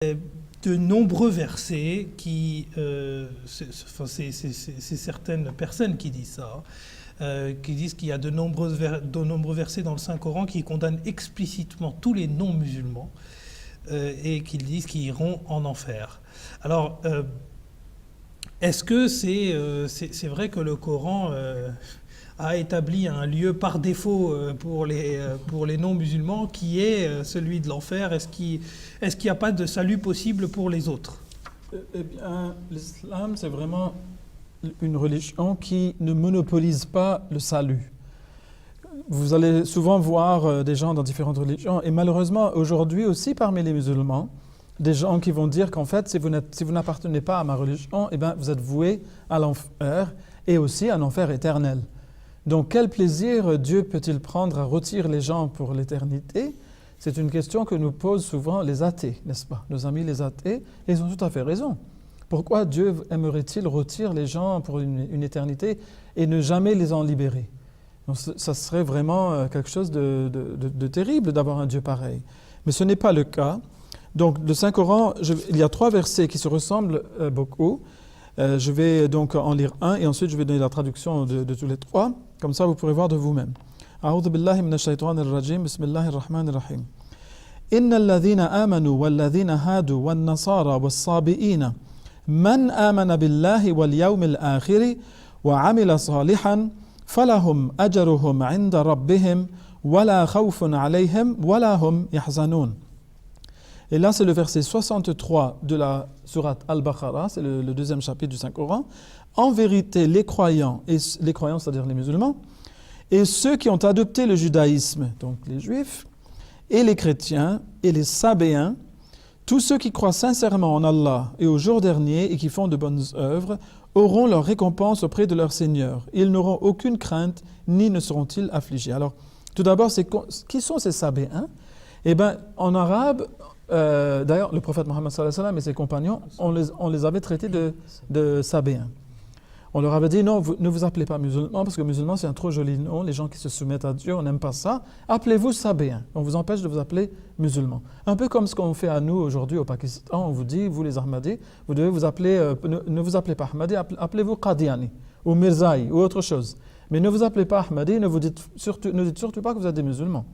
De nombreux versets qui, c'est certaines personnes qui disent ça, qui disent qu'il y a de nombreux versets dans le Saint-Coran qui condamnent explicitement tous les non-musulmans et qui disent qu'ils iront en enfer. Alors, est-ce que c'est vrai que le Coran a établi un lieu par défaut pour les non-musulmans qui est celui de l'enfer? Est-ce qu'il n'y a pas de salut possible pour les autres? Eh bien, l'islam, c'est vraiment une religion qui ne monopolise pas le salut. Vous allez souvent voir des gens dans différentes religions, et malheureusement, aujourd'hui aussi parmi les musulmans, des gens qui vont dire qu'en fait, si vous n'appartenez pas à ma religion, eh bien, vous êtes voués à l'enfer, et aussi à un enfer éternel. Donc, quel plaisir Dieu peut-il prendre à retirer les gens pour l'éternité? C'est une question que nous posent souvent les athées, n'est-ce pas? Nos amis les athées, et ils ont tout à fait raison. Pourquoi Dieu aimerait-il retirer les gens pour une éternité et ne jamais les en libérer? Donc, ça serait vraiment quelque chose de terrible d'avoir un Dieu pareil. Mais ce n'est pas le cas. Donc, le Saint-Coran, il y a 3 versets qui se ressemblent beaucoup. Je vais donc en lire un et ensuite je vais donner la traduction de tous les 3. Comme ça, vous pourrez voir de vous-même. A'udhu billahi minash shaitanir rajim. Bismillahir rahmanir rahim. Innal ladhina amanu wal ladhina hadu wan nasara was sabiina man amana billahi wal yawmil akhir wa amila salihan falahum ajruhum 'inda rabbihim wala khawfun 'alayhim wala hum yahzanun. Et là, c'est le verset 63 de la sourate Al-Baqarah, c'est le 2e chapitre du Saint-Coran. En vérité, les croyants, c'est-à-dire les musulmans, et ceux qui ont adopté le judaïsme, donc les juifs, et les chrétiens, et les sabéens, tous ceux qui croient sincèrement en Allah et au jour dernier et qui font de bonnes œuvres, auront leur récompense auprès de leur Seigneur. Ils n'auront aucune crainte, ni ne seront-ils affligés. Alors, tout d'abord, qui sont ces sabéens? Eh bien, en arabe, d'ailleurs, le prophète Mohammed sallallahu alayhi wa sallam et ses compagnons, on les avait traités de sabéens. On leur avait dit, non, ne vous appelez pas musulmans, parce que musulmans, c'est un trop joli nom. Les gens qui se soumettent à Dieu, on n'aime pas ça. Appelez-vous sabéens. On vous empêche de vous appeler musulmans. Un peu comme ce qu'on fait à nous aujourd'hui au Pakistan. On vous dit, vous les Ahmadis, vous devez vous appeler, ne vous appelez pas Ahmadi, appelez-vous Qadiani, ou Mirzaï, ou autre chose. Mais ne vous appelez pas Ahmadi, ne dites surtout pas que vous êtes des musulmans.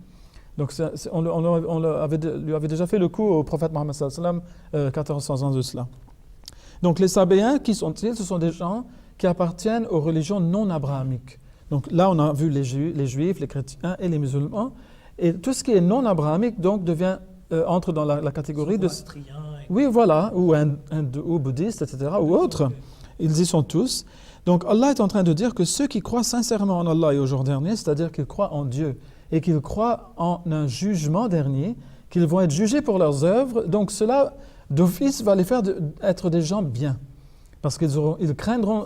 Donc, on lui avait déjà fait le coup au prophète Mohammed sallallahu alayhi wa sallam 1400 ans de cela. Donc, les sabéens, qui sont-ils? Ce sont des gens qui appartiennent aux religions non abrahamiques. Donc là, on a vu les juifs, les chrétiens et les musulmans. Et tout ce qui est non abrahamique, donc, entre dans la catégorie de... Oui, voilà, ou bouddhistes, etc., ou autres. Ils y sont tous. Donc Allah est en train de dire que ceux qui croient sincèrement en Allah et au jour dernier, c'est-à-dire qu'ils croient en Dieu et qu'ils croient en un jugement dernier, qu'ils vont être jugés pour leurs œuvres, donc cela, d'office, va les faire être des gens bien. Parce qu'ils craindront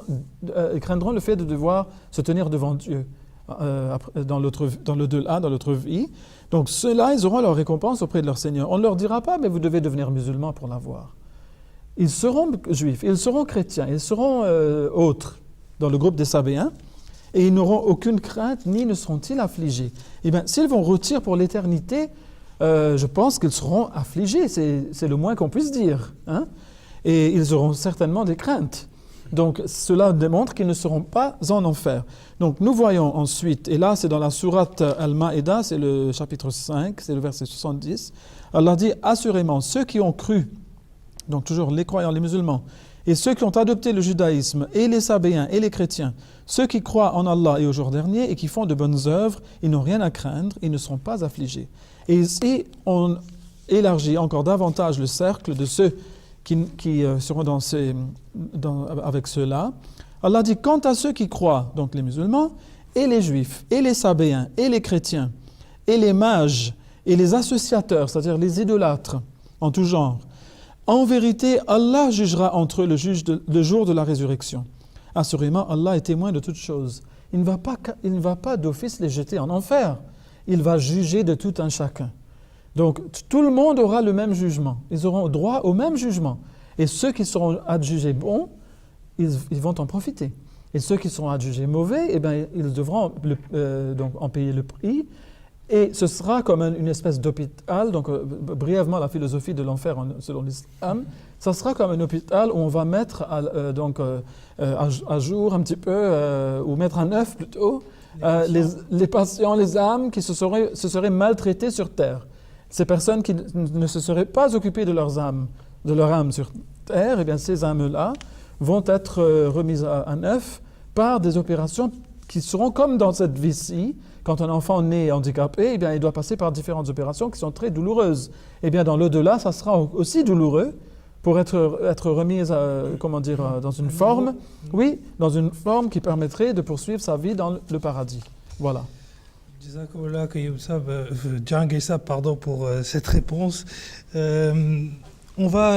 le fait de devoir se tenir devant Dieu dans l'au-delà, dans l'autre vie. Donc ceux-là, ils auront leur récompense auprès de leur Seigneur. On ne leur dira pas, mais vous devez devenir musulman pour l'avoir. Ils seront juifs, ils seront chrétiens, ils seront autres dans le groupe des sabéens, et ils n'auront aucune crainte, ni ne seront-ils affligés. Eh bien, s'ils vont rôtir pour l'éternité, je pense qu'ils seront affligés, c'est le moins qu'on puisse dire, hein? Et ils auront certainement des craintes. Donc cela démontre qu'ils ne seront pas en enfer. Donc nous voyons ensuite, et là c'est dans la sourate Al-Ma'idah, c'est le chapitre 5, c'est le verset 70, Allah dit « Assurément, ceux qui ont cru, donc toujours les croyants, les musulmans, et ceux qui ont adopté le judaïsme, et les sabéens, et les chrétiens, ceux qui croient en Allah et au jour dernier, et qui font de bonnes œuvres, ils n'ont rien à craindre, ils ne seront pas affligés. » Et ici, on élargit encore davantage le cercle de ceux qui seront avec ceux-là. Allah dit, quant à ceux qui croient, donc les musulmans, et les juifs, et les sabéens, et les chrétiens, et les mages, et les associateurs, c'est-à-dire les idolâtres, en tout genre, en vérité, Allah jugera entre eux le jour de la résurrection. Assurément, Allah est témoin de toutes choses. Il ne va pas d'office les jeter en enfer. Il va juger de tout un chacun. Donc, tout le monde aura le même jugement. Ils auront droit au même jugement. Et ceux qui seront adjugés bons, ils vont en profiter. Et ceux qui seront adjugés mauvais, eh bien, ils devront donc en payer le prix. Et ce sera comme une espèce d'hôpital, donc brièvement la philosophie de l'enfer selon l'islam, ça sera comme un hôpital où on va mettre à jour un petit peu, ou mettre à neuf plutôt, les patients, les âmes qui se seraient maltraitées sur terre. Ces personnes qui ne se seraient pas occupées de leur âme sur terre, eh bien ces âmes-là vont être remises à neuf par des opérations qui seront comme dans cette vie-ci. Quand un enfant naît handicapé, eh bien, il doit passer par différentes opérations qui sont très douloureuses. Eh bien, dans l'au-delà, ça sera aussi douloureux pour être remis, dans une forme, oui, dans une forme qui permettrait de poursuivre sa vie dans le paradis. Voilà. Jazakallah Jang Issa, pardon pour cette réponse. On va